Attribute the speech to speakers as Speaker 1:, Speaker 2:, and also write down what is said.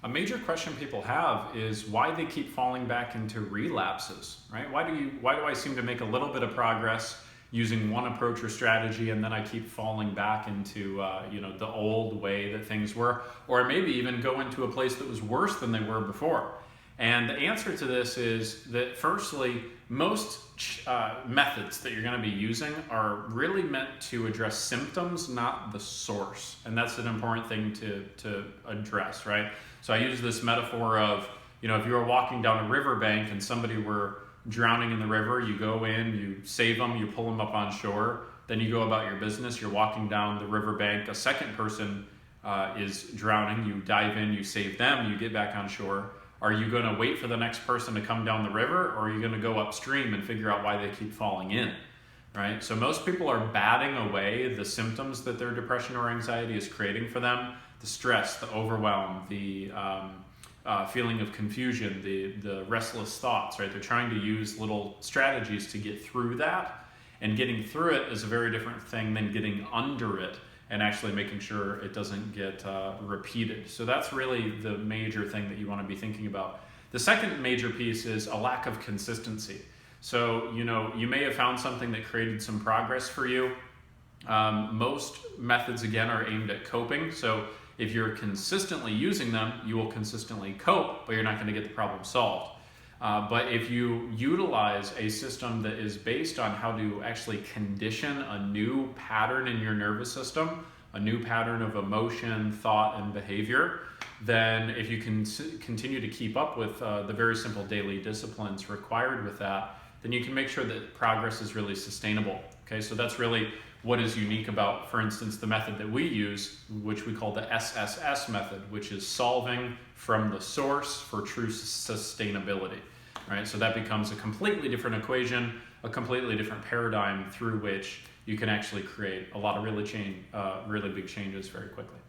Speaker 1: A major question people have is why they keep falling back into relapses, right? Why do I seem to make a little bit of progress using one approach or strategy, and then I keep falling back into the old way that things were, or maybe even go into a place that was worse than they were before? And the answer to this is that, firstly, most methods that you're going to be using are really meant to address symptoms, not the source. And that's an important thing to address, right? So I use this metaphor of, if you were walking down a riverbank and somebody were drowning in the river, you go in, you save them, you pull them up on shore, then you go about your business. You're walking down the riverbank, a second person is drowning, you dive in, you save them, you get back on shore. Are you going to wait for the next person to come down the river, or are you going to go upstream and figure out why they keep falling in, right? So most people are batting away the symptoms that their depression or anxiety is creating for them: the stress, the overwhelm, the feeling of confusion, the restless thoughts, right? They're trying to use little strategies to get through that, and getting through it is a very different thing than getting under it and actually making sure it doesn't get repeated. So that's really the major thing that you want to be thinking about. The second major piece is a lack of consistency. So, you may have found something that created some progress for you. Most methods, again, are aimed at coping. So if you're consistently using them, you will consistently cope, but you're not going to get the problem solved. But if you utilize a system that is based on how to actually condition a new pattern in your nervous system, a new pattern of emotion, thought, and behavior, then if you can continue to keep up with the very simple daily disciplines required with that, then you can make sure that progress is really sustainable. Okay, so that's really what is unique about, for instance, the method that we use, which we call the SSS method, which is solving from the source for true sustainability, right? So that becomes a completely different equation, a completely different paradigm through which you can actually create a lot of really big changes very quickly.